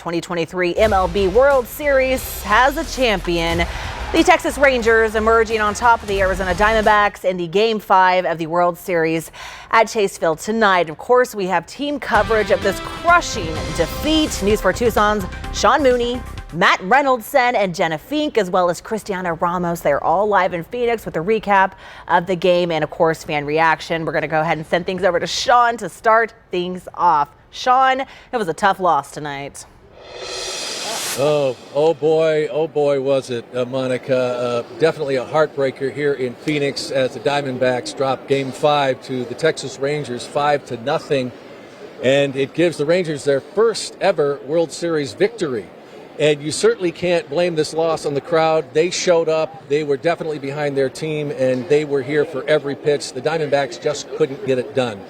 2023 MLB World Series has a champion. The Texas Rangers emerging on top of the Arizona Diamondbacks in the Game 5 of the World Series at Chase Field tonight. Of course, we have team coverage of this crushing defeat. News 4 Tucson's Sean Mooney, Matt Reynoldson, and Jenna Fink, as well as Cristiano Ramos. They're all live in Phoenix with a recap of the game and, of course, fan reaction. We're going to go ahead and send things over to Sean to start things off. Sean, it was a tough loss tonight. Oh boy, was it, Monica. Definitely a heartbreaker here in Phoenix as the Diamondbacks drop Game 5 to the Texas Rangers 5-0. And it gives the Rangers their first ever World Series victory. And you certainly can't blame this loss on the crowd. They showed up. They were definitely behind their team, and they were here for every pitch. The Diamondbacks just couldn't get it done.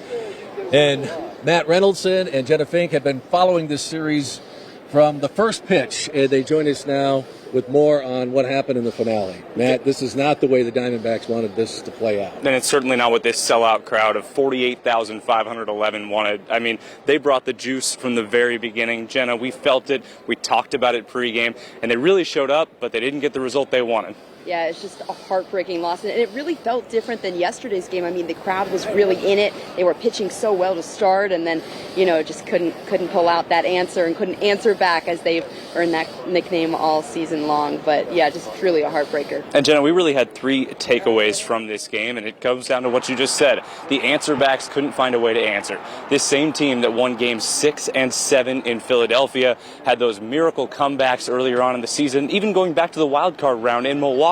And Matt Reynoldson and Jenna Fink have been following this series from the first pitch, and they join us now with more on what happened in the finale. Matt, this is not the way the Diamondbacks wanted this to play out. And it's certainly not what this sellout crowd of 48,511 wanted. I mean, they brought the juice from the very beginning. Jenna, we felt it. We talked about it pregame, and they really showed up, but they didn't get the result they wanted. Yeah, it's just a heartbreaking loss, and it really felt different than yesterday's game. I mean, the crowd was really in it. They were pitching so well to start, and then, just couldn't pull out that answer and couldn't answer back, as they've earned that nickname all season long. But yeah, just truly a heartbreaker. And Jenna, we really had three takeaways from this game, and it comes down to what you just said. The answer backs couldn't find a way to answer. This same team that won games 6 and 7 in Philadelphia had those miracle comebacks earlier on in the season, even going back to the wild card round in Milwaukee.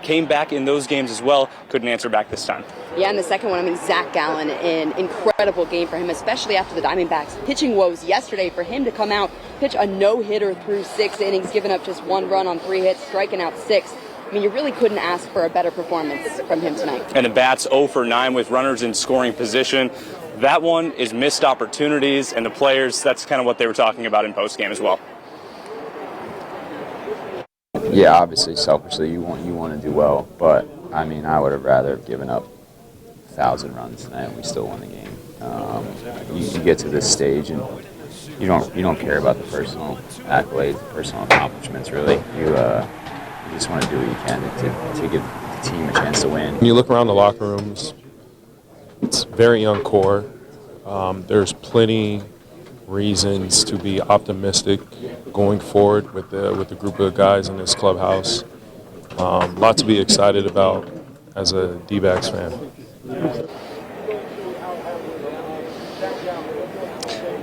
Came back in those games as well, couldn't answer back this time. Yeah, and the second one, Zach Gallen, an incredible game for him, especially after the Diamondbacks pitching woes yesterday. For him to come out, pitch a no-hitter through 6 innings, giving up just 1 run on 3 hits, striking out 6. I mean, you really couldn't ask for a better performance from him tonight. And the bats 0 for 9 with runners in scoring position. That one is missed opportunities, and the players, that's kind of what they were talking about in postgame as well. Yeah, obviously, selfishly, you want to do well, but I mean, I would have rather have given up 1,000 runs tonight, and we still won the game. You get to this stage, and you don't care about the personal accolades, the personal accomplishments. Really, you just want to do what you can to give the team a chance to win. When you look around the locker rooms, it's very young core. There's plenty reasons to be optimistic going forward with the group of guys in this clubhouse. A lot to be excited about as a D-backs fan.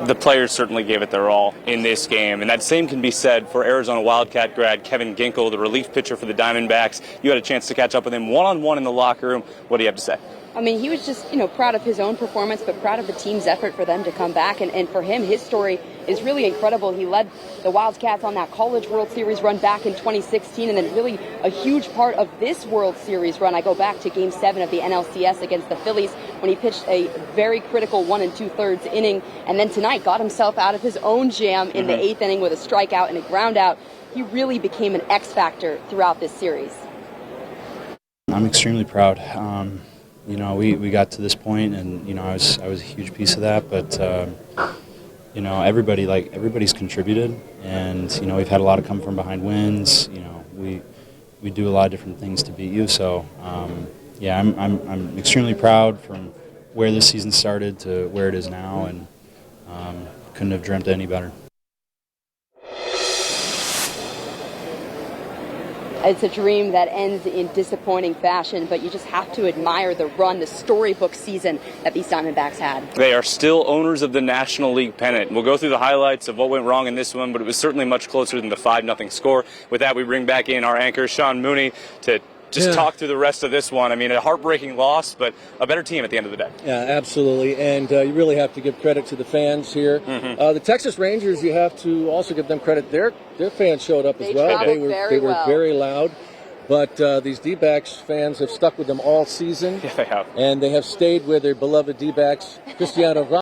The players certainly gave it their all in this game, and that same can be said for Arizona Wildcat grad Kevin Ginkel, the relief pitcher for the Diamondbacks. You had a chance to catch up with him one-on-one in the locker room. What do you have to say? I mean, he was just, proud of his own performance, but proud of the team's effort for them to come back. And for him, his story is really incredible. He led the Wildcats on that College World Series run back in 2016, and then really a huge part of this World Series run. I go back to Game 7 of the NLCS against the Phillies when he pitched a very critical 1 2/3 inning, and then tonight got himself out of his own jam in the 8th inning with a strikeout and a ground out. He really became an X factor throughout this series. I'm extremely proud. We got to this point, and I was a huge piece of that. But everybody's contributed, and we've had a lot of come from behind wins. We do a lot of different things to beat you. So I'm extremely proud from where this season started to where it is now, and couldn't have dreamt any better. It's a dream that ends in disappointing fashion, but you just have to admire the run, the storybook season that these Diamondbacks had. They are still owners of the National League pennant. We'll go through the highlights of what went wrong in this one, but it was certainly much closer than the 5-0 score. With that, we bring back in our anchor, Sean Mooney, to just talk through the rest of this one. I mean, a heartbreaking loss, but a better team at the end of the day. Yeah, absolutely. And you really have to give credit to the fans here. The Texas Rangers, you have to also give them credit. Their fans showed up as well. They were very loud. But these D-backs fans have stuck with them all season. Yeah, they have. And they have stayed with their beloved D-backs, Cristiano Ramos.